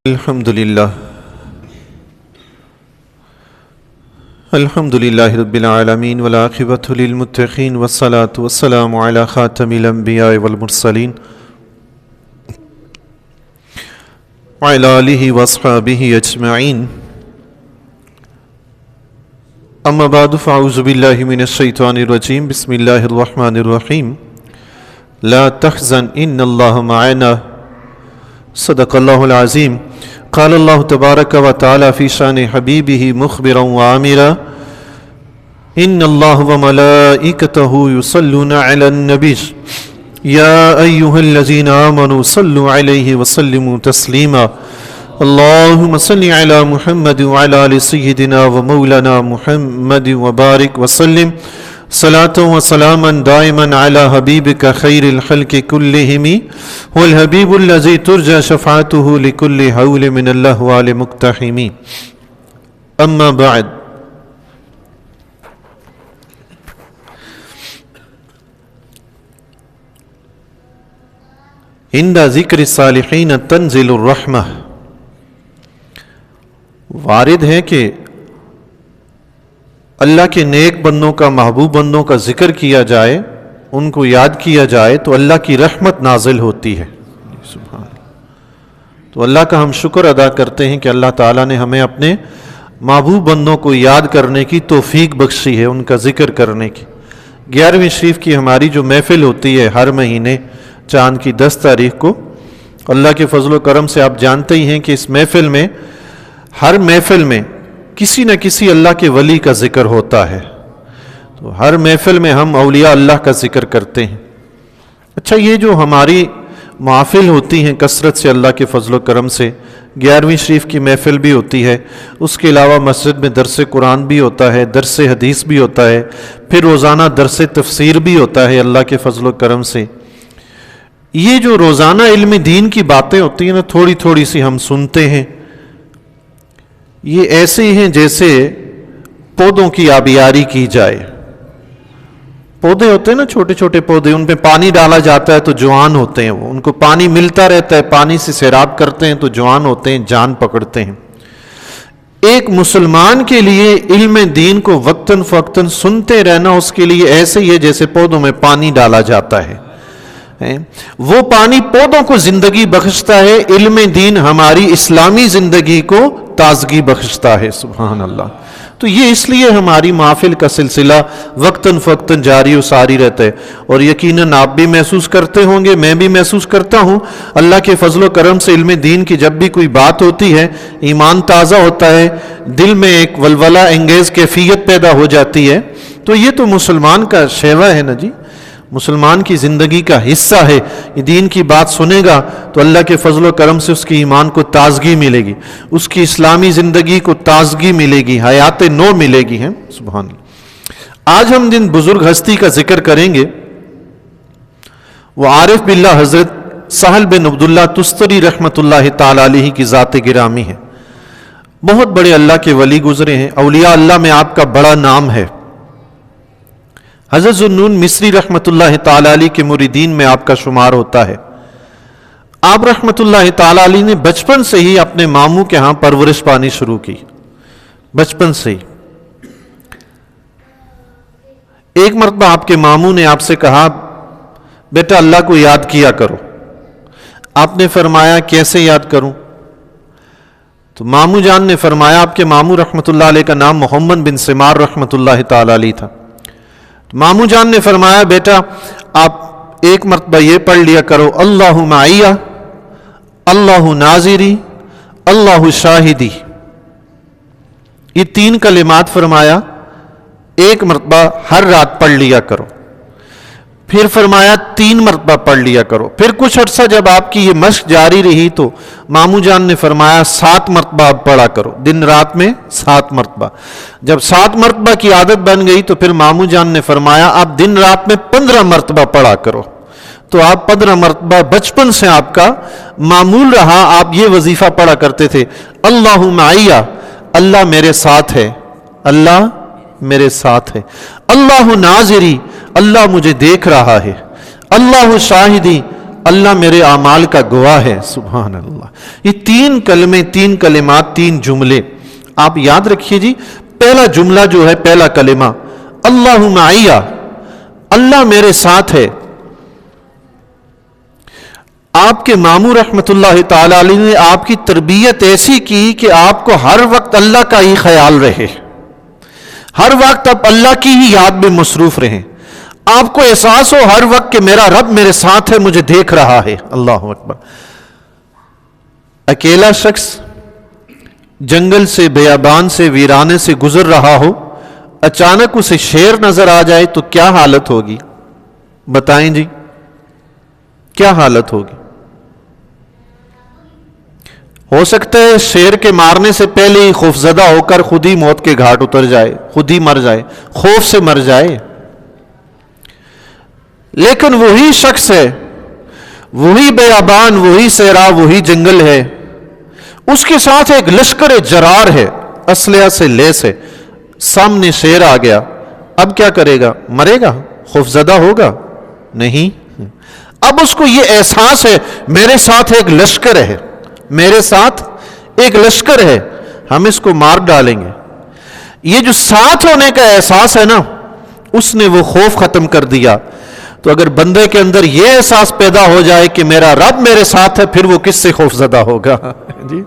الحمدللہ رب العالمین والعاقبۃ للمتقین والصلاة والسلام علی خاتم الانبیاء والمرسلین وعلی آلہ واصحابہ اجمعین اما بعد فاعوذ باللہ من الشیطان الرجیم بسم اللہ الرحمن الرحیم لا تحزن ان اللہ معنا صدق اللہ العظیم قال اللہ تبارک و تعالی فی شان حبیبہ مخبرا وعامرا ان اللہ وملائکتہ یصلون علی النبی یا ایہا الذین آمنوا صلوا علیہ وسلموا تسلیما اللہم صل علی محمد وعلی آل سیدنا ومولانا محمد وبارک وسلم صلاة و سلاما دائما على حبیبک خیر الخلق کلہم والحبیب الذی ترجى شفاعته لكل حول من الاحوال مقتحم اما بعد عند ذکر الصالحین تنزل الرحمہ وارد ہے کہ اللہ کے نیک بندوں کا محبوب بندوں کا ذکر کیا جائے ان کو یاد کیا جائے تو اللہ کی رحمت نازل ہوتی ہے سبحان اللہ۔ تو اللہ کا ہم شکر ادا کرتے ہیں کہ اللہ تعالیٰ نے ہمیں اپنے محبوب بندوں کو یاد کرنے کی توفیق بخشی ہے، ان کا ذکر کرنے کی۔ 11ویں شریف کی ہماری جو محفل ہوتی ہے ہر مہینے چاند کی 10 تاریخ کو، اللہ کے فضل و کرم سے آپ جانتے ہی ہیں کہ اس محفل میں ہر محفل میں کسی نہ کسی اللہ کے ولی کا ذکر ہوتا ہے، تو ہر محفل میں ہم اولیاء اللہ کا ذکر کرتے ہیں۔ اچھا، یہ جو ہماری محافل ہوتی ہیں کثرت سے اللہ کے فضل و کرم سے، 11ویں شریف کی محفل بھی ہوتی ہے، اس کے علاوہ مسجد میں درس قرآن بھی ہوتا ہے، درس حدیث بھی ہوتا ہے، پھر روزانہ درس تفسیر بھی ہوتا ہے اللہ کے فضل و کرم سے۔ یہ جو روزانہ علم دین کی باتیں ہوتی ہیں نا، تھوڑی تھوڑی سی ہم سنتے ہیں، یہ ایسے ہی ہیں جیسے پودوں کی آبیاری کی جائے۔ پودے ہوتے ہیں نا، چھوٹے چھوٹے پودے، ان پہ پانی ڈالا جاتا ہے تو جوان ہوتے ہیں، وہ ان کو پانی ملتا رہتا ہے، پانی سے سیراب کرتے ہیں تو جوان ہوتے ہیں، جان پکڑتے ہیں۔ ایک مسلمان کے لیے علم دین کو وقتاً فوقتاً سنتے رہنا اس کے لیے ایسے ہی ہے جیسے پودوں میں پانی ڈالا جاتا ہے۔ وہ پانی پودوں کو زندگی بخشتا ہے، علم دین ہماری اسلامی زندگی کو تازگی بخشتا ہے، سبحان اللہ۔ تو یہ اس لیے ہماری محافل کا سلسلہ وقتاً فوقتاً جاری و ساری رہتا ہے، اور یقیناً آپ بھی محسوس کرتے ہوں گے، میں بھی محسوس کرتا ہوں، اللہ کے فضل و کرم سے علم دین کی جب بھی کوئی بات ہوتی ہے ایمان تازہ ہوتا ہے، دل میں ایک ولولہ انگیز کیفیت پیدا ہو جاتی ہے۔ تو یہ تو مسلمان کا شیوا ہے نا جی، مسلمان کی زندگی کا حصہ ہے۔ یہ دین کی بات سنے گا تو اللہ کے فضل و کرم سے اس کی ایمان کو تازگی ملے گی، اس کی اسلامی زندگی کو تازگی ملے گی، حیات نو ملے گی، ہیں سبحان اللہ۔ آج ہم جن بزرگ ہستی کا ذکر کریں گے وہ عارف باللہ حضرت سہل بن عبداللہ تستری رحمۃ اللہ تعالی علیہ کی ذات گرامی ہے۔ بہت بڑے اللہ کے ولی گزرے ہیں، اولیاء اللہ میں آپ کا بڑا نام ہے۔ حضرت ذوالنون مصری رحمۃ اللہ تعالی علیہ کے مریدین میں آپ کا شمار ہوتا ہے۔ آپ رحمۃ اللہ تعالی علیہ نے بچپن سے ہی اپنے ماموں کے ہاں پرورش پانی شروع کی، بچپن سے ہی۔ ایک مرتبہ آپ کے ماموں نے آپ سے کہا، بیٹا اللہ کو یاد کیا کرو۔ آپ نے فرمایا کیسے یاد کروں؟ تو ماموں جان نے فرمایا، آپ کے ماموں رحمۃ اللہ علیہ کا نام محمد بن سمار رحمۃ اللہ تعالی علیہ تھا۔ ماموں جان نے فرمایا، بیٹا آپ ایک مرتبہ یہ پڑھ لیا کرو، اللہ معی، اللہ ناظری، اللہ شاہدی۔ یہ 3 کلمات فرمایا ایک مرتبہ ہر رات پڑھ لیا کرو۔ پھر فرمایا 3 مرتبہ پڑھ لیا کرو۔ پھر کچھ عرصہ جب آپ کی یہ مشق جاری رہی تو ماموں جان نے فرمایا 7 مرتبہ آپ پڑھا کرو، دن رات میں 7 مرتبہ۔ جب 7 مرتبہ کی عادت بن گئی تو پھر ماموں جان نے فرمایا آپ دن رات میں 15 مرتبہ پڑھا کرو۔ تو آپ 15 مرتبہ بچپن سے آپ کا معمول رہا، آپ یہ وظیفہ پڑھا کرتے تھے، اللہ معی، اللہ میرے ساتھ ہے، اللہ میرے ساتھ ہے، اللہ ناظری، اللہ مجھے دیکھ رہا ہے، اللہ شاہدی، اللہ میرے اعمال کا گواہ ہے. سبحان اللہ. یہ 3 کلمے، 3 کلمات، 3 جملے آپ یاد رکھیے جی. پہلا جملہ جو ہے، پہلا کلمہ اللہ معی، اللہ میرے ساتھ ہے. آپ کے ماموں رحمت اللہ تعالی علیہ نے آپ کی تربیت ایسی کی کہ آپ کو ہر وقت اللہ کا ہی خیال رہے، ہر وقت آپ اللہ کی ہی یاد میں مصروف رہیں. آپ کو احساس ہو ہر وقت کہ میرا رب میرے ساتھ ہے، مجھے دیکھ رہا ہے. اللہ اکبر. اکیلا شخص جنگل سے، بیابان سے، ویرانے سے گزر رہا ہو، اچانک اسے شیر نظر آ جائے تو کیا حالت ہوگی؟ بتائیں جی، کیا حالت ہوگی؟ ہو سکتا ہے شیر کے مارنے سے پہلے ہی خوفزدہ ہو کر خود ہی موت کے گھاٹ اتر جائے، خود ہی مر جائے، خوف سے مر جائے. لیکن وہی شخص ہے، وہی بیابان، وہی صحرا، وہی جنگل ہے، اس کے ساتھ ایک لشکر جرار ہے، اسلحہ سے لیس ہے. سامنے شیر آ گیا، اب کیا کرے گا؟ مرے گا؟ خوفزدہ ہوگا؟ نہیں. اب اس کو یہ احساس ہے میرے ساتھ ایک لشکر ہے، میرے ساتھ ایک لشکر ہے، ہم اس کو مار ڈالیں گے. یہ جو ساتھ ہونے کا احساس ہے نا، اس نے وہ خوف ختم کر دیا. تو اگر بندے کے اندر یہ احساس پیدا ہو جائے کہ میرا رب میرے ساتھ ہے، پھر وہ کس سے خوف زدہ ہوگا؟ جی.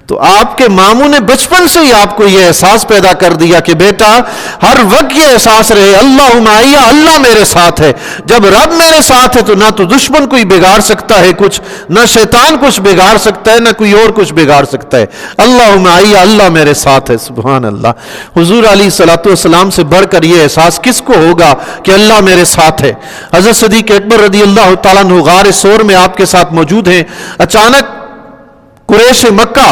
تو آپ کے ماموں نے بچپن سے ہی آپ کو یہ احساس پیدا کر دیا کہ بیٹا ہر وقت یہ احساس رہے اللہ معی، اللہ میرے ساتھ ہے. جب رب میرے ساتھ ہے تو نہ تو دشمن کوئی بگاڑ سکتا ہے کچھ، نہ شیطان کچھ بگاڑ سکتا ہے، نہ کوئی اور کچھ بگاڑ سکتا ہے. اللہ معی، اللہ میرے ساتھ ہے. سبحان اللہ. حضور علیہ الصلوۃ والسلام سے بڑھ کر یہ احساس کس کو ہوگا کہ اللہ میرے ساتھ ہے؟ حضرت صدیق اکبر رضی اللہ تعالیٰ عنہ غار ثور میں آپ کے ساتھ موجود ہیں. اچانک قریش مکہ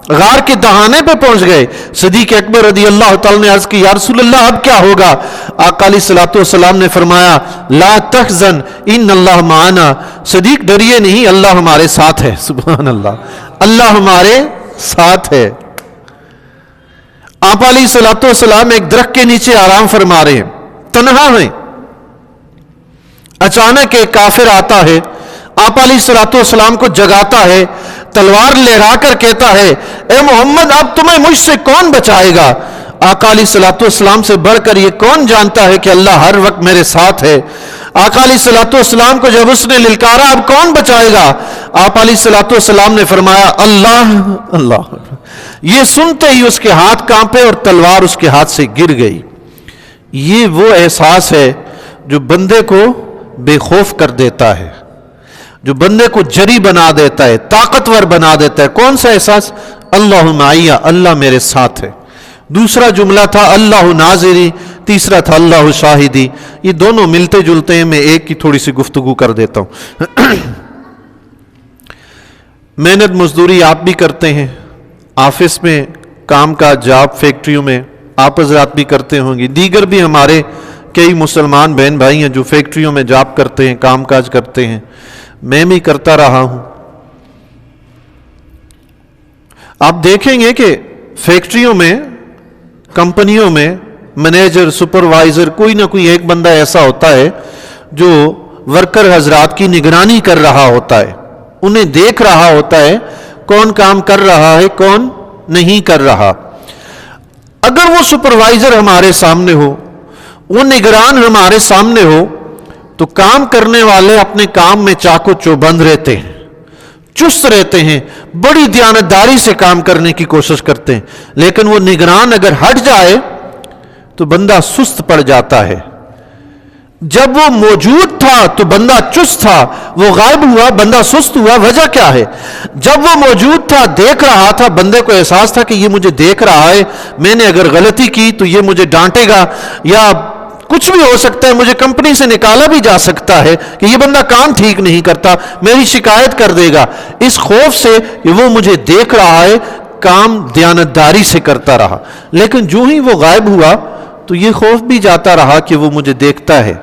غار کے دہانے پہ پہنچ گئے. صدیق اکبر رضی اللہ تعالیٰ نے عرض کی یا رسول اللہ اب کیا ہوگا؟ آقا علیہ الصلوۃ والسلام نے فرمایا لا تحزن ان اللہ معنا. صدیق ڈریے نہیں، اللہ ہمارے ساتھ ہے. سبحان اللہ. اللہ ہمارے ساتھ ہے. آقا علیہ الصلوۃ والسلام ایک درخت کے نیچے آرام فرما رہے ہیں، تنہا ہیں. اچانک ایک کافر آتا ہے، آپ علیہ الصلوۃ والسلام کو جگاتا ہے، تلوار لہرا کر کہتا ہے اے محمد اب تمہیں مجھ سے کون بچائے گا؟ آقا علیہ الصلوۃ والسلام سے بڑھ کر یہ کون جانتا ہے کہ اللہ ہر وقت میرے ساتھ ہے؟ آقا علیہ الصلوۃ والسلام کو جب اس نے للکارا اب کون بچائے گا؟ آپ علیہ الصلوۃ والسلام نے فرمایا اللہ اللہ. یہ سنتے ہی اس کے ہاتھ کانپے اور تلوار اس کے ہاتھ سے گر گئی. یہ وہ احساس ہے جو بندے کو بے خوف کر دیتا ہے، جو بندے کو جری بنا دیتا ہے، طاقتور بنا دیتا ہے. کون سا احساس؟ اللہ معی، اللہ میرے ساتھ ہے. دوسرا جملہ تھا اللہ ناظری، تیسرا تھا اللہ شاہدی. یہ دونوں ملتے جلتے ہیں، میں ایک کی تھوڑی سی گفتگو کر دیتا ہوں. محنت مزدوری آپ بھی کرتے ہیں، آفس میں کام کاج، جاب، فیکٹریوں میں آپ حضرات بھی کرتے ہوں گے. دیگر بھی ہمارے کئی مسلمان بہن بھائی ہیں جو فیکٹریوں میں جاب کرتے ہیں، کام کاج کرتے ہیں. میں بھی کرتا رہا ہوں. آپ دیکھیں گے کہ فیکٹریوں میں، کمپنیوں میں مینیجر، سپروائزر، کوئی نہ کوئی ایک بندہ ایسا ہوتا ہے جو ورکر حضرات کی نگرانی کر رہا ہوتا ہے، انہیں دیکھ رہا ہوتا ہے کون کام کر رہا ہے، کون نہیں کر رہا. اگر وہ سپروائزر ہمارے سامنے ہو، وہ نگران ہمارے سامنے ہو، تو کام کرنے والے اپنے کام میں چاق و چوبند رہتے ہیں، چست رہتے ہیں، بڑی دیانتداری سے کام کرنے کی کوشش کرتے ہیں. لیکن وہ نگران اگر ہٹ جائے تو بندہ سست پڑ جاتا ہے. جب وہ موجود تھا تو بندہ چست تھا، وہ غائب ہوا بندہ سست ہوا. وجہ کیا ہے؟ جب وہ موجود تھا، دیکھ رہا تھا، بندے کو احساس تھا کہ یہ مجھے دیکھ رہا ہے، میں نے اگر غلطی کی تو یہ مجھے ڈانٹے گا، یا کچھ بھی ہو سکتا ہے، مجھے کمپنی سے نکالا بھی جا سکتا ہے کہ یہ بندہ کام ٹھیک نہیں کرتا، میری شکایت کر دے گا. اس خوف سے کہ وہ مجھے دیکھ رہا ہے، کام دیانتداری سے کرتا رہا. لیکن جو ہی وہ غائب ہوا تو یہ خوف بھی جاتا رہا کہ وہ مجھے دیکھتا ہے،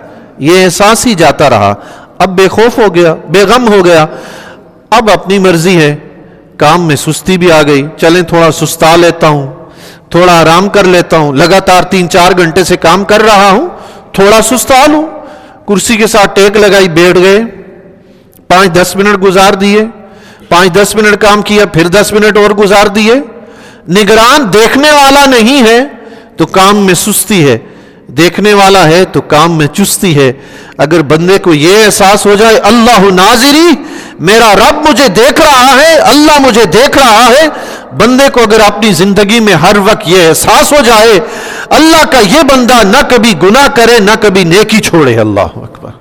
یہ احساس ہی جاتا رہا. اب بے خوف ہو گیا، بے غم ہو گیا. اب اپنی مرضی ہے، کام میں سستی بھی آ گئی، چلیں تھوڑا سستا لیتا ہوں، تھوڑا آرام کر لیتا ہوں. لگاتار 3-4 گھنٹے سے کام کر رہا ہوں، تھوڑا سستا لوں. کرسی کے ساتھ ٹیک لگائی، بیٹھ گئے. 5-10 منٹ گزار دیے, 5-10 منٹ کام کیا, پھر 10 منٹ اور گزار دیے. نگران دیکھنے والا نہیں ہے تو کام میں سستی ہے, دیکھنے والا ہے تو کام میں چستی ہے. اگر بندے کو یہ احساس ہو جائے اللہ ناظری, میرا رب مجھے دیکھ رہا ہے, اللہ مجھے دیکھ رہا ہے, بندے کو اگر اپنی زندگی میں ہر وقت یہ احساس ہو جائے اللہ کا, یہ بندہ نہ کبھی گناہ کرے نہ کبھی نیکی چھوڑے. اللہ اکبر.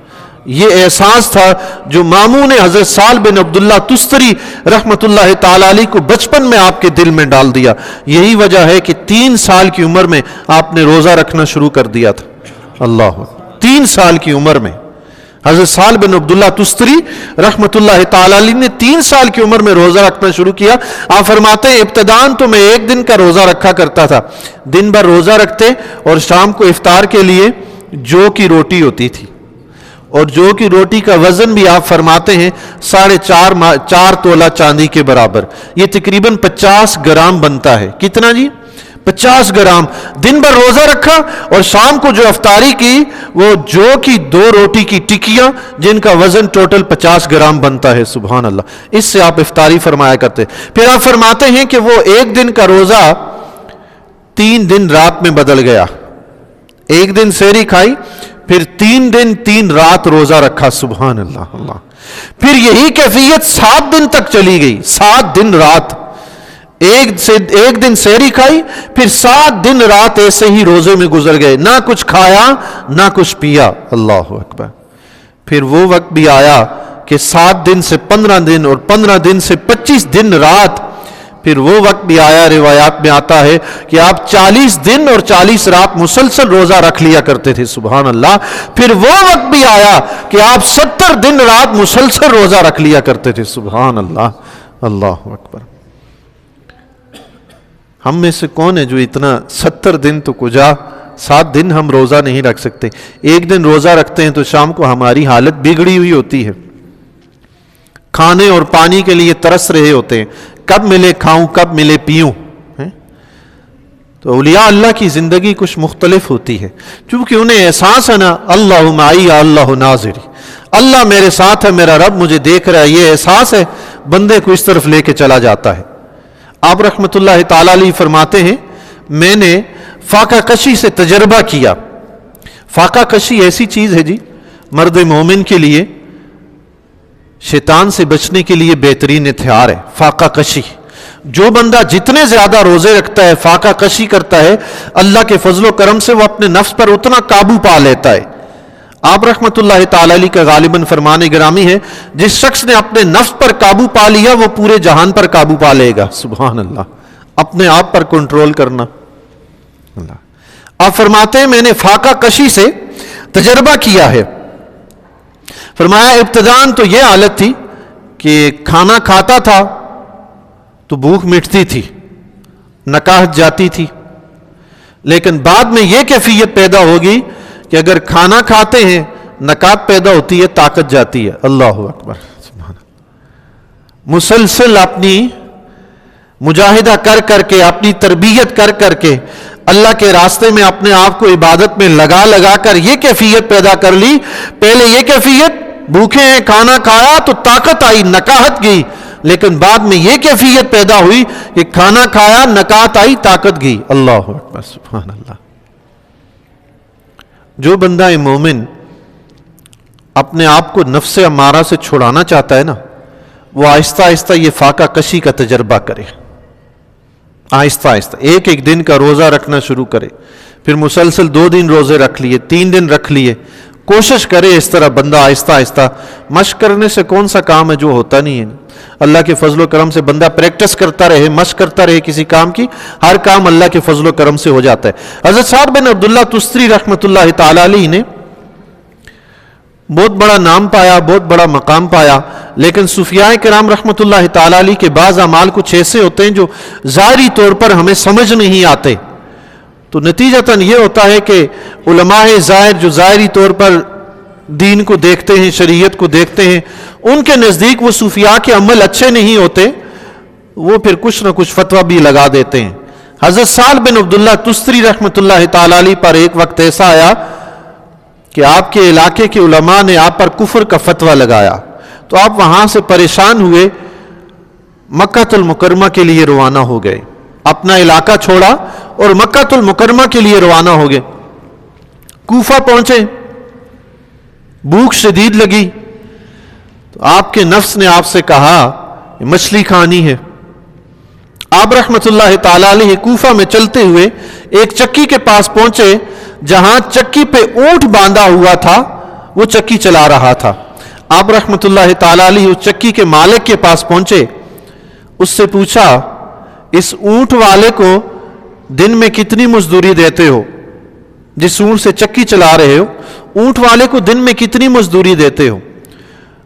یہ احساس تھا جو ماموں نے حضرت سہل بن عبداللہ تستری رحمت اللہ تعالی علیہ کو بچپن میں آپ کے دل میں ڈال دیا. یہی وجہ ہے کہ 3 سال کی عمر میں آپ نے روزہ رکھنا شروع کر دیا تھا. اللہ, 3 سال کی عمر میں حضرت سہل بن عبداللہ تستری رحمت اللہ تعالی علیہ نے 3 سال کی عمر میں روزہ رکھنا شروع کیا. آپ فرماتے ہیں ابتداً تو میں 1 دن کا روزہ رکھا کرتا تھا, دن بھر روزہ رکھتے اور شام کو افطار کے لیے جو کی روٹی ہوتی تھی, اور جو کی روٹی کا وزن بھی آپ فرماتے ہیں 4.5 تولہ چاندی کے برابر, یہ تقریباً 50 گرام بنتا ہے. کتنا جی؟ 50 گرام. دن بھر روزہ رکھا اور شام کو جو افطاری کی وہ جو کی 2 روٹی کی ٹکیاں جن کا وزن ٹوٹل 50 گرام بنتا ہے. سبحان اللہ. اس سے آپ افطاری فرمایا کرتے. پھر آپ فرماتے ہیں کہ وہ 1 دن کا روزہ 3 دن رات میں بدل گیا. 1 دن سحری کھائی, پھر 3 دن 3 رات روزہ رکھا. سبحان اللہ. اللہ. پھر یہی کیفیت 7 دن تک چلی گئی, 7 دن رات. 1 دن سحری کھائی, پھر 7 دن رات ایسے ہی روزے میں گزر گئے, نہ کچھ کھایا نہ کچھ پیا. اللہ اکبر. پھر وہ وقت بھی آیا کہ 7 دن سے 15 دن اور 15 دن سے 25 دن رات. پھر وہ وقت بھی آیا, روایات میں آتا ہے کہ آپ 40 دن اور 40 رات مسلسل روزہ رکھ لیا کرتے تھے. سبحان اللہ. پھر وہ وقت بھی آیا کہ آپ 70 دن رات مسلسل روزہ رکھ لیا کرتے تھے. سبحان اللہ. اللہ اکبر. ہم میں سے کون ہے جو اتنا 70 دن تو کجا 7 دن ہم روزہ نہیں رکھ سکتے. 1 دن روزہ رکھتے ہیں تو شام کو ہماری حالت بگڑی ہوئی ہوتی ہے, کھانے اور پانی کے لیے ترس رہے ہوتے ہیں, کب ملے کھاؤں کب ملے پیوں. تو اولیاء اللہ کی زندگی کچھ مختلف ہوتی ہے, چونکہ انہیں احساس ہے نا اللہ معی اللہ ناظری, اللہ میرے ساتھ ہے, میرا رب مجھے دیکھ رہا ہے. یہ احساس ہے بندے کو اس طرف لے کے چلا جاتا ہے. آپ رحمت اللہ تعالی علیہ فرماتے ہیں میں نے فاقہ کشی سے تجربہ کیا. فاقہ کشی ایسی چیز ہے جی مرد مومن کے لیے شیطان سے بچنے کے لیے بہترین ہتھیار ہے. فاقہ کشی, جو بندہ جتنے زیادہ روزے رکھتا ہے, فاقہ کشی کرتا ہے, اللہ کے فضل و کرم سے وہ اپنے نفس پر اتنا قابو پا لیتا ہے. آپ رحمت اللہ تعالی علیہ کا غالباً فرمان گرامی ہے جس شخص نے اپنے نفس پر قابو پا لیا وہ پورے جہان پر قابو پا لے گا. سبحان اللہ. اپنے آپ پر کنٹرول کرنا. اللہ. آپ فرماتے ہیں میں نے فاقہ کشی سے تجربہ کیا ہے. فرمایا ابتداً تو یہ حالت تھی کہ کھانا کھاتا تھا تو بھوک مٹتی تھی, نکاہت جاتی تھی, لیکن بعد میں یہ کیفیت پیدا ہوگی کہ اگر کھانا کھاتے ہیں نکات پیدا ہوتی ہے, طاقت جاتی ہے. اللہ اکبر. مسلسل اپنی مجاہدہ کر کر کے, اپنی تربیت کر کر کے, اللہ کے راستے میں اپنے آپ کو عبادت میں لگا لگا کر یہ کیفیت پیدا کر لی. پہلے یہ کیفیت بھوکے ہیں کھانا کھایا تو طاقت آئی, نکاہت گئی, لیکن بعد میں یہ کیفیت پیدا ہوئی کہ کھانا کھایا نکات آئی, طاقت گئی. اللہ اکبر. سبحان اللہ. جو بندہ مومن اپنے آپ کو نفس امارہ سے چھڑانا چاہتا ہے نا, وہ آہستہ آہستہ یہ فاقہ کشی کا تجربہ کرے. آہستہ آہستہ 1 دن کا روزہ رکھنا شروع کرے, پھر مسلسل 2 دن روزے رکھ لیے, 3 دن رکھ لیے. کوشش کرے اس طرح بندہ آہستہ آہستہ. مشق کرنے سے کون سا کام ہے جو ہوتا نہیں ہے. اللہ کے فضل و کرم سے بندہ پریکٹس کرتا رہے, مشق کرتا رہے کسی کام کی, ہر کام اللہ کے فضل و کرم سے ہو جاتا ہے. حضرت سعد بن عبداللہ تستری رحمت اللہ تعالی علیہ نے بہت بڑا نام پایا, بہت بڑا مقام پایا, لیکن صوفیاء کرام رحمت اللہ تعالی علیہ کے بعض اعمال کچھ ایسے ہوتے ہیں جو ظاہری طور پر ہمیں سمجھ نہیں آتے. تو نتیجتاً یہ ہوتا ہے کہ علماء ظاہر جو ظاہری طور پر دین کو دیکھتے ہیں, شریعت کو دیکھتے ہیں, ان کے نزدیک وہ صوفیاء کے عمل اچھے نہیں ہوتے, وہ پھر کچھ نہ کچھ فتویٰ بھی لگا دیتے ہیں. حضرت سعد بن عبداللہ تستری رحمت اللہ تعالی علیہ پر ایک وقت ایسا آیا کہ آپ کے علاقے کے علماء نے آپ پر کفر کا فتویٰ لگایا. تو آپ وہاں سے پریشان ہوئے، مکہ المکرمہ کے لیے روانہ ہو گئے، اپنا علاقہ چھوڑا اور مکہ المکرمہ کے لیے روانہ ہو گئے۔ کوفہ پہنچے، بھوک شدید لگی، تو آپ کے نفس نے آپ سے کہا مچھلی کھانی ہے۔ آپ رحمت اللہ تعالی علیہ کوفہ میں چلتے ہوئے ایک چکی کے پاس پہنچے، جہاں چکی پہ اونٹ باندھا ہوا تھا، وہ چکی چلا رہا تھا۔ آپ رحمت اللہ تعالی علیہ اس چکی کے مالک کے پاس پہنچے، اس سے پوچھا اس اونٹ والے کو دن میں کتنی مزدوری دیتے ہو؟ جس اونٹ سے چکی چلا رہے ہو، اونٹ والے کو دن میں کتنی مزدوری دیتے ہو؟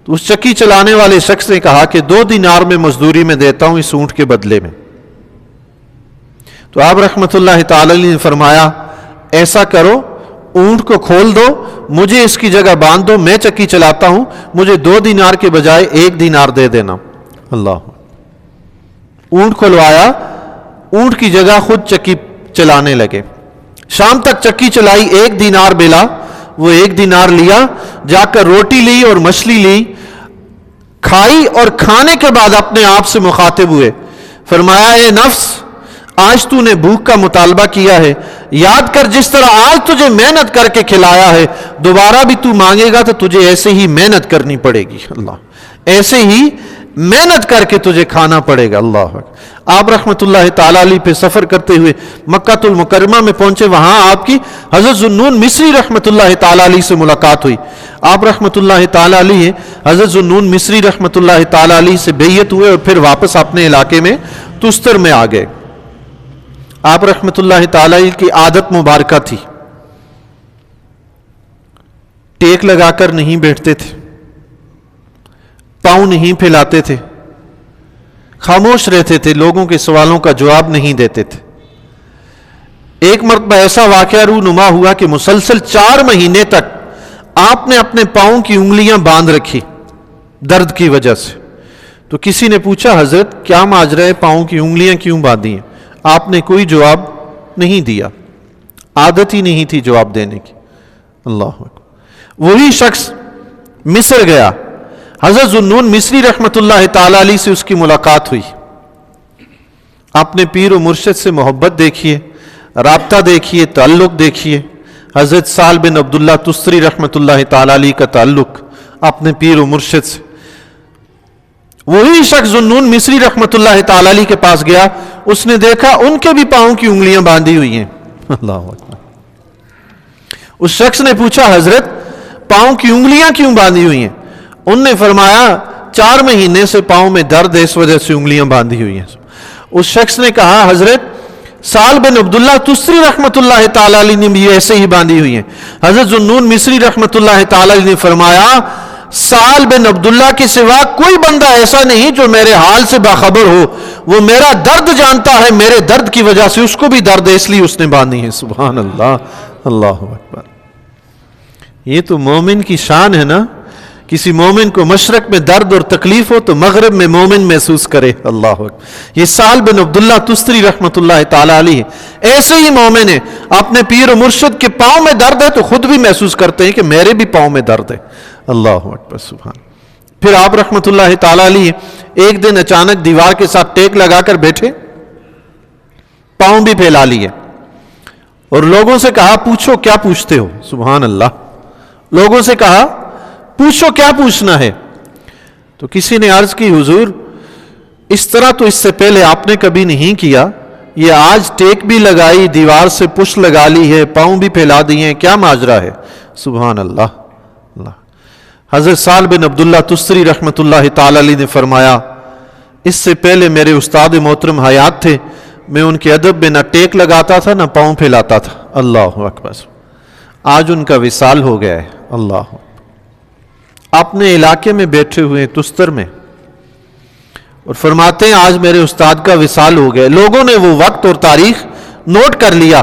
تو اس چکی چلانے والے شخص نے کہا کہ 2 دینار میں مزدوری میں دیتا ہوں اس اونٹ کے بدلے میں۔ تو آپ رحمت اللہ تعالی نے فرمایا ایسا کرو، اونٹ کو کھول دو، مجھے اس کی جگہ باندھ دو، میں چکی چلاتا ہوں، مجھے 2 دینار کے بجائے 1 دینار دے دینا۔ اللہ، اونٹ کھلوایا، اونٹ کی جگہ خود چکی چلانے لگے۔ شام تک چکی چلائی، 1 دینار ملا، وہ 1 دینار لیا، جا کر روٹی لی اور مچھلی لی، کھائی، اور کھانے کے بعد اپنے آپ سے مخاطب ہوئے، فرمایا اے نفس، آج تو نے بھوک کا مطالبہ کیا ہے، یاد کر جس طرح آج تجھے محنت کر کے کھلایا ہے، دوبارہ بھی تو مانگے گا تو تجھے ایسے ہی محنت کرنی پڑے گی۔ اللہ، ایسے ہی محنت کر کے تجھے کھانا پڑے گا۔ اللہ، آپ رحمت اللہ تعالی علیہ پہ سفر کرتے ہوئے مکہ المکرمہ میں پہنچے، وہاں آپ کی حضرت ذوالنون مصری رحمت اللہ تعالی علیہ سے ملاقات ہوئی۔ آپ رحمت اللہ تعالی علیہ حضرت ذوالنون مصری رحمت اللہ تعالی علیہ سے بیعت ہوئے اور پھر واپس اپنے علاقے میں تستر میں آ گئے۔ آپ رحمت اللہ تعالی علیہ کی عادت مبارکہ تھی، ٹیک لگا کر نہیں بیٹھتے تھے، پاؤں نہیں پھیلاتے تھے، خاموش رہتے تھے، لوگوں کے سوالوں کا جواب نہیں دیتے تھے۔ ایک مرتبہ ایسا واقعہ رونما ہوا کہ مسلسل 4 مہینے تک آپ نے اپنے پاؤں کی انگلیاں باندھ رکھی درد کی وجہ سے۔ تو کسی نے پوچھا حضرت کیا ماجرا ہے، پاؤں کی انگلیاں کیوں باندھی ہیں؟ آپ نے کوئی جواب نہیں دیا، عادت ہی نہیں تھی جواب دینے کی۔ اللہ اکبر۔ وہی شخص مصر گیا، حضرت ذوالنون مصری رحمت اللہ تعالی علیہ سے اس کی ملاقات ہوئی۔ اپنے پیر و مرشد سے محبت دیکھیے، رابطہ دیکھیے، تعلق دیکھیے۔ حضرت سہل بن عبداللہ تستری رحمت اللہ تعالی علیہ کا تعلق اپنے پیر و مرشد سے۔ وہی شخص ذوالنون مصری رحمت اللہ تعالی علیہ کے پاس گیا، اس نے دیکھا ان کے بھی پاؤں کی انگلیاں باندھی ہوئی ہیں۔ اللہ اکبر۔ اس شخص نے پوچھا حضرت پاؤں کی انگلیاں کیوں باندھی ہوئی ہیں؟ ان نے فرمایا 4 مہینے سے پاؤں میں درد ہے، اس وجہ سے انگلیاں باندھی ہوئی ہیں۔ اس شخص نے کہا حضرت سہل بن عبداللہ تستری رحمت اللہ تعالی علیہ نے بھی ایسے ہی باندھی ہوئی ہیں۔ حضرت ذوالنون مصری رحمت اللہ تعالی علیہ نے فرمایا سہل بن عبداللہ کے سوا کوئی بندہ ایسا نہیں جو میرے حال سے باخبر ہو، وہ میرا درد جانتا ہے، میرے درد کی وجہ سے اس کو بھی درد ہے، اس لیے اس نے باندھی ہے۔ سبحان اللہ، اللہ اکبر۔ یہ تو مومن کی شان ہے نا، کسی مومن کو مشرق میں درد اور تکلیف ہو تو مغرب میں مومن محسوس کرے۔ اللہ اکبر۔ یہ سہل بن عبداللہ تستری رحمت اللہ تعالی علیہ ایسے ہی مومن ہے، اپنے پیر و مرشد کے پاؤں میں درد ہے تو خود بھی محسوس کرتے ہیں کہ میرے بھی پاؤں میں درد ہے۔ اللہ اکبر، سبحان۔ پھر آپ رحمت اللہ تعالی علیہ ایک دن اچانک دیوار کے ساتھ ٹیک لگا کر بیٹھے، پاؤں بھی پھیلا لیے اور لوگوں سے کہا پوچھو کیا پوچھتے ہو؟ سبحان اللہ۔ لوگوں سے کہا پوچھو کیا پوچھنا ہے؟ تو کسی نے عرض کی حضور اس طرح تو اس سے پہلے آپ نے کبھی نہیں کیا، یہ آج ٹیک بھی لگائی، دیوار سے پش لگا لی ہے، پاؤں بھی پھیلا دیے ہیں، کیا ماجرا ہے؟ سبحان اللہ، اللہ۔ حضرت سہل بن عبداللہ تستری رحمت اللہ تعالی علیہ نے فرمایا اس سے پہلے میرے استاد محترم حیات تھے، میں ان کے ادب میں نہ ٹیک لگاتا تھا نہ پاؤں پھیلاتا تھا۔ اللہ اکبر۔ آج ان کا وصال ہو گیا ہے۔ اللہ، اپنے علاقے میں بیٹھے ہوئے تستر میں، اور فرماتے ہیں آج میرے استاد کا وصال ہو گیا۔ لوگوں نے وہ وقت اور تاریخ نوٹ کر لیا،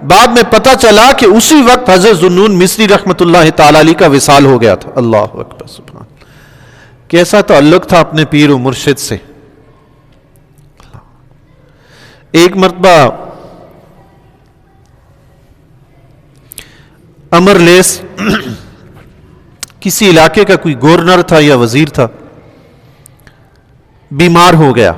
بعد میں پتہ چلا کہ اسی وقت حضرت ذوالنون مصری رحمت اللہ تعالی علیہ کا وصال ہو گیا تھا۔ اللہ اکبر، سبحان۔ کیسا تعلق تھا اپنے پیر و مرشد سے۔ ایک مرتبہ امر لیس کسی علاقے کا کوئی گورنر تھا یا وزیر تھا، بیمار ہو گیا.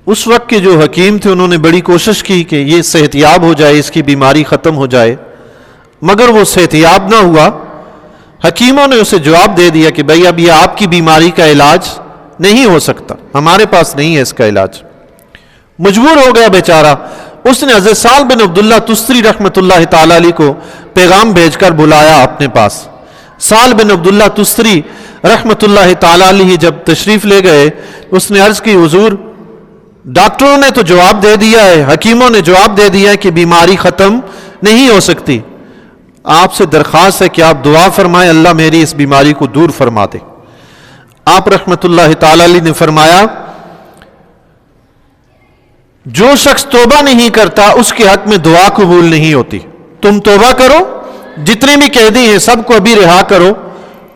اس وقت کے جو حکیم تھے انہوں نے بڑی کوشش کی کہ یہ صحت یاب ہو جائے, اس کی بیماری ختم ہو جائے, مگر وہ صحت یاب نہ ہوا. حکیموں نے اسے جواب دے دیا کہ بھئی اب یہ آپ کی بیماری کا علاج نہیں ہو سکتا, ہمارے پاس نہیں ہے اس کا علاج. مجبور ہو گیا بیچارہ. اس نے حضرت سہل بن عبداللہ تستری رحمۃ اللہ تعالی علیہ کو پیغام بھیج کر بلایا اپنے پاس. سہل بن عبداللہ تستری رحمۃ اللہ تعالی علیہ جب تشریف لے گئے, اس نے عرض کی حضور ڈاکٹروں نے تو جواب دے دیا ہے, حکیموں نے جواب دے دیا ہے کہ بیماری ختم نہیں ہو سکتی, آپ سے درخواست ہے کہ آپ دعا فرمائیں اللہ میری اس بیماری کو دور فرما دے. آپ رحمۃ اللہ تعالی علیہ نے فرمایا جو شخص توبہ نہیں کرتا اس کے حق میں دعا قبول نہیں ہوتی. تم توبہ کرو, جتنے بھی قیدی ہیں سب کو ابھی رہا کرو,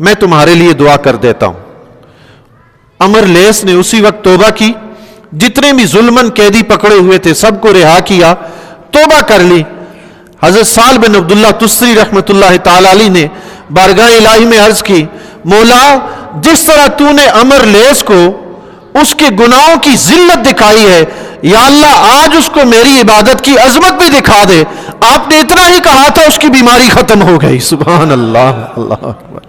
میں تمہارے لیے دعا کر دیتا ہوں. عمر لیس نے اسی وقت توبہ کی, جتنے بھی ظلمن قیدی پکڑے ہوئے تھے سب کو رہا کیا, توبہ کر لی. حضرت سہل بن عبداللہ تستری رحمۃ اللہ تعالی علیہ نے بارگاہ الہی میں عرض کی مولا جس طرح تو نے عمر لیس کو اس کے گناہوں کی ذلت دکھائی ہے, یا اللہ آج اس کو میری عبادت کی عظمت بھی دکھا دے. آپ نے اتنا ہی کہا تھا اس کی بیماری ختم ہو گئی. سبحان اللہ, اللہ اکبر.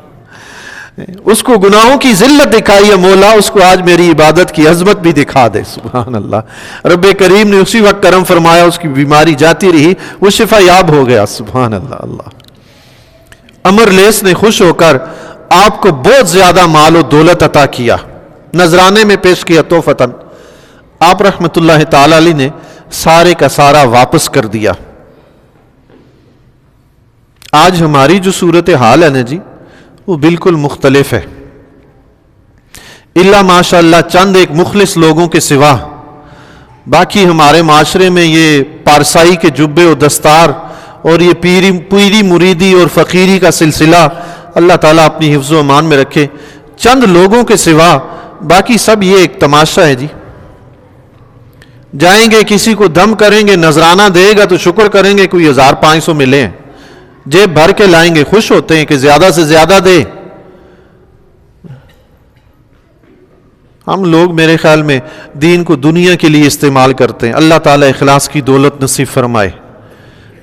اس کو گناہوں کی ذلت دکھائی ہے مولا, اس کو آج میری عبادت کی عظمت بھی دکھا دے. سبحان اللہ. رب کریم نے اسی وقت کرم فرمایا, اس کی بیماری جاتی رہی, وہ شفا یاب ہو گیا. سبحان اللہ. اللہ. عمر لیس نے خوش ہو کر آپ کو بہت زیادہ مال و دولت عطا کیا, نذرانے میں پیش کیا تحفتاً. آپ رحمت اللہ تعالی علیہ نے سارے کا سارا واپس کر دیا. آج ہماری جو صورت حال ہے نا جی, وہ بالکل مختلف ہے. اللہ ماشاء اللہ چند ایک مخلص لوگوں کے سوا باقی ہمارے معاشرے میں یہ پارسائی کے جبے و دستار اور یہ پیری مریدی اور فقیری کا سلسلہ اللہ تعالیٰ اپنی حفظ و امان میں رکھے, چند لوگوں کے سوا باقی سب یہ ایک تماشا ہے جی. جائیں گے کسی کو دم کریں گے, نذرانہ دے گا تو شکر کریں گے کوئی 1500 ملے ہیں, جیب بھر کے لائیں گے, خوش ہوتے ہیں کہ زیادہ سے زیادہ دے. ہم لوگ میرے خیال میں دین کو دنیا کے لیے استعمال کرتے ہیں. اللہ تعالیٰ اخلاص کی دولت نصیب فرمائے.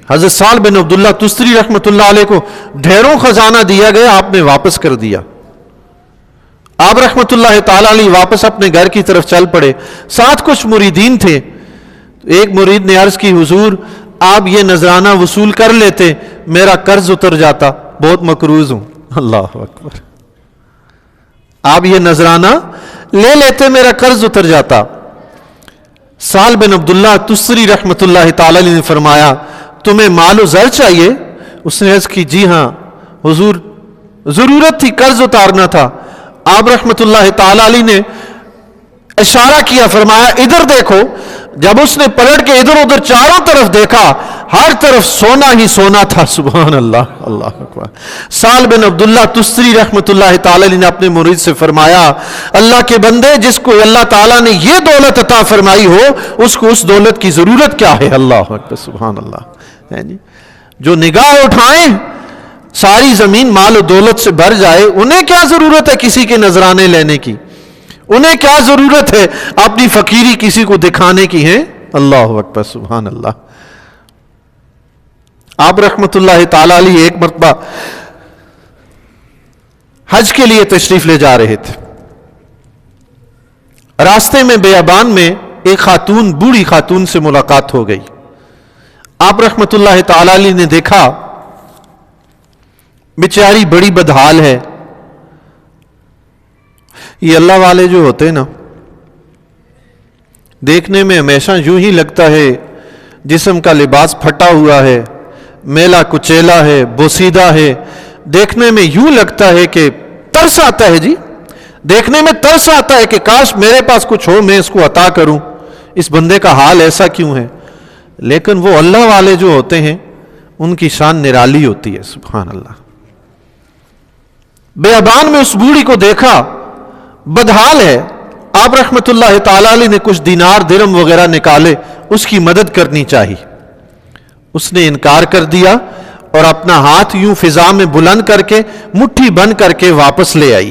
حضرت سہل بن عبداللہ تستری رحمۃ اللہ علیہ کو ڈھیروں خزانہ دیا گیا, آپ نے واپس کر دیا. آپ رحمۃ اللہ تعالی علیہ واپس اپنے گھر کی طرف چل پڑے. ساتھ کچھ مریدین تھے. ایک مرید نے عرض کی حضور آپ یہ نذرانہ وصول کر لیتے, میرا قرض اتر جاتا, بہت مقروض ہوں. اللہ اکبر. آپ یہ نذرانہ لے لیتے, میرا قرض اتر جاتا. سہل بن عبداللہ تستری رحمۃ اللہ تعالی علیہ نے فرمایا تمہیں مال و زر چاہیے؟ اس نے عرض کی جی ہاں حضور, ضرورت تھی, قرض اتارنا تھا. آپ رحمت اللہ تعالی علیہ نے اشارہ کیا, فرمایا ادھر دیکھو. جب اس نے پلٹ کے ادھر ادھر چاروں طرف دیکھا, ہر طرف سونا ہی سونا تھا. سبحان اللہ, اللہ اکبر. سہل بن عبداللہ تستری رحمت اللہ تعالی علیہ نے اپنے مرید سے فرمایا اللہ کے بندے, جس کو اللہ تعالیٰ نے یہ دولت عطا فرمائی ہو اس کو اس دولت کی ضرورت کیا ہے؟ اللہ اکبر. سبحان اللہ. جو نگاہ اٹھائیں ساری زمین مال و دولت سے بھر جائے, انہیں کیا ضرورت ہے کسی کے نذرانے لینے کی؟ انہیں کیا ضرورت ہے اپنی فقیری کسی کو دکھانے کی ہے؟ اللہ اکبر. سبحان اللہ. آپ رحمت اللہ تعالی علیہ ایک مرتبہ حج کے لیے تشریف لے جا رہے تھے. راستے میں بیابان میں ایک خاتون, بوڑھی خاتون سے ملاقات ہو گئی. آپ رحمت اللہ تعالی علیہ نے دیکھا بیچاری بڑی بدحال ہے. یہ اللہ والے جو ہوتے ہیں نا, دیکھنے میں ہمیشہ یوں ہی لگتا ہے جسم کا لباس پھٹا ہوا ہے, میلا کچیلا ہے, بوسیدہ ہے. دیکھنے میں یوں لگتا ہے کہ ترس آتا ہے جی, دیکھنے میں ترس آتا ہے کہ کاش میرے پاس کچھ ہو, میں اس کو عطا کروں. اس بندے کا حال ایسا کیوں ہے؟ لیکن وہ اللہ والے جو ہوتے ہیں ان کی شان نرالی ہوتی ہے. سبحان اللہ. بیابان میں اس بوڑھی کو دیکھا, بدحال ہے. آپ رحمت اللہ تعالی علیہ نے کچھ دینار درم وغیرہ نکالے, اس کی مدد کرنی چاہیے. اس نے انکار کر دیا اور اپنا ہاتھ یوں فضا میں بلند کر کے مٹھی بند کر کے واپس لے آئی.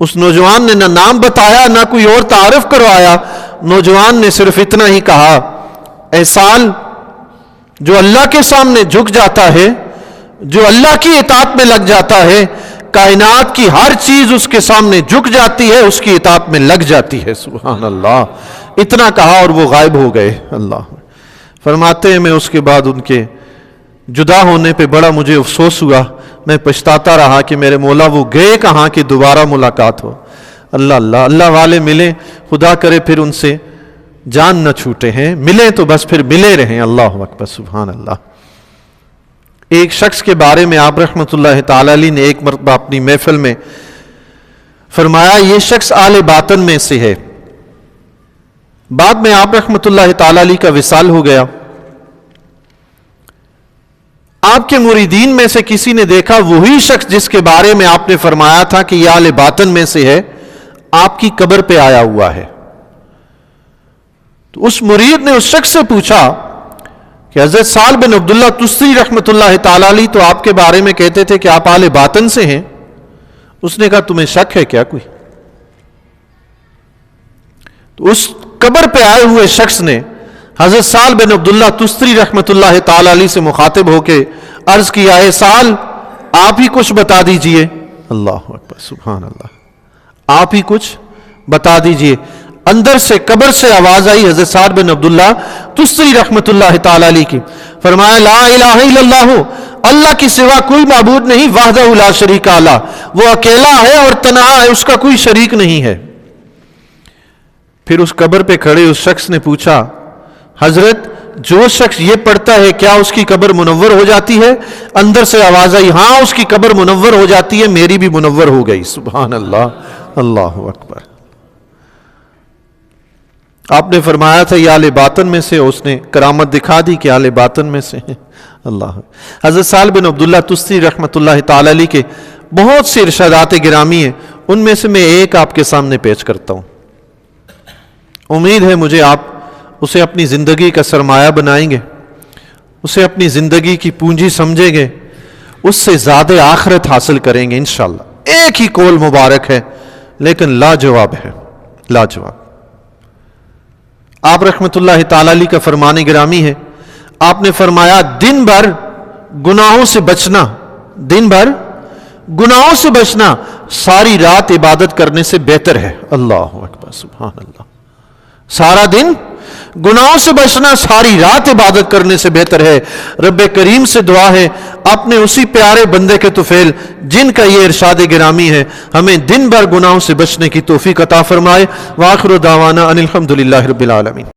اس نوجوان نے نہ نام بتایا نہ کوئی اور تعارف کروایا، نوجوان نے صرف اتنا ہی کہا، اے سال جو اللہ کے سامنے جھک جاتا ہے، جو اللہ کی اطاعت میں لگ جاتا ہے، کائنات کی ہر چیز اس کے سامنے جھک جاتی ہے، اس کی اطاعت میں لگ جاتی ہے۔ سبحان اللہ، اتنا کہا اور وہ غائب ہو گئے۔ اللہ فرماتے ہیں میں اس کے بعد ان کے جدا ہونے پہ بڑا مجھے افسوس ہوا، میں پچھتاتا رہا کہ میرے مولا وہ گئے کہاں کہ دوبارہ ملاقات ہو۔ اللہ اللہ، اللہ والے ملیں، خدا کرے پھر ان سے جان نہ چھوٹے ہیں، ملیں تو بس پھر ملے رہیں۔ اللہ اکبر، سبحان اللہ۔ ایک شخص کے بارے میں آپ رحمۃ اللہ تعالی علیہ نے ایک مرتبہ اپنی محفل میں فرمایا یہ شخص آل باطن میں سے ہے۔ بعد میں آپ رحمۃ اللہ تعالی علیہ کا وصال ہو گیا، آپ کے مریدین میں سے کسی نے دیکھا وہی شخص جس کے بارے میں آپ نے فرمایا تھا کہ یہ آل باطن میں سے ہے، آپ کی قبر پہ آیا ہوا ہے۔ تو اس مرید نے اس شخص سے پوچھا کہ حضرت سال بن عبداللہ تستری رحمۃ اللہ تعالی علیہ تو آپ کے بارے میں کہتے تھے کہ آپ آل باطن سے ہیں، اس نے کہا تمہیں شک ہے کیا کوئی؟ تو اس قبر پہ آئے ہوئے شخص نے حضرت سال بن عبداللہ تستری رحمۃ اللہ تعالی علیہ سے مخاطب ہو کے عرض کیا، اے سال آپ ہی کچھ بتا دیجئے۔ اللہ اکبر، سبحان اللہ، آپ ہی کچھ بتا دیجئے۔ اندر سے قبر سے آواز آئی حضرت سعد بن عبداللہ تستری رحمۃ اللہ تعالی علیہ کی، فرمایا لا الہ الا اللہ، اللہ کی سوا کوئی معبود نہیں، وحدہ لا شریک لہ، وہ اکیلا ہے اور تنہا ہے، اس کا کوئی شریک نہیں ہے۔ پھر اس قبر پہ کھڑے اس شخص نے پوچھا، حضرت جو شخص یہ پڑھتا ہے کیا اس کی قبر منور ہو جاتی ہے؟ اندر سے آواز آئی، ہاں اس کی قبر منور ہو جاتی ہے، میری بھی منور ہو گئی۔ سبحان اللہ، اللہ اکبر۔ آپ نے فرمایا تھا یہ آل باطن میں سے، اس نے کرامت دکھا دی کہ آل باطن میں سے ہیں۔ اللہ حضرت سال بن عبداللہ تستری رحمۃ اللہ تعالی علیہ کے بہت سے ارشادات گرامی ہیں، ان میں سے میں ایک آپ کے سامنے پیش کرتا ہوں، امید ہے مجھے آپ اسے اپنی زندگی کا سرمایہ بنائیں گے، اسے اپنی زندگی کی پونجی سمجھیں گے، اس سے زیادہ آخرت حاصل کریں گے انشاءاللہ۔ ایک ہی قول مبارک ہے لیکن لاجواب ہے، لاجواب۔ آپ رحمت اللہ تعالی علیہ کا فرمان گرامی ہے، آپ نے فرمایا دن بھر گناہوں سے بچنا، دن بھر گناہوں سے بچنا ساری رات عبادت کرنے سے بہتر ہے۔ اللہ اکبر، سبحان اللہ۔ سارا دن گناہوں سے بچنا ساری رات عبادت کرنے سے بہتر ہے۔ رب کریم سے دعا ہے اپنے اسی پیارے بندے کے طفیل جن کا یہ ارشاد گرامی ہے ہمیں دن بھر گناہوں سے بچنے کی توفیق عطا فرمائے۔ وآخر دعوانا ان الحمد للہ رب العالمین۔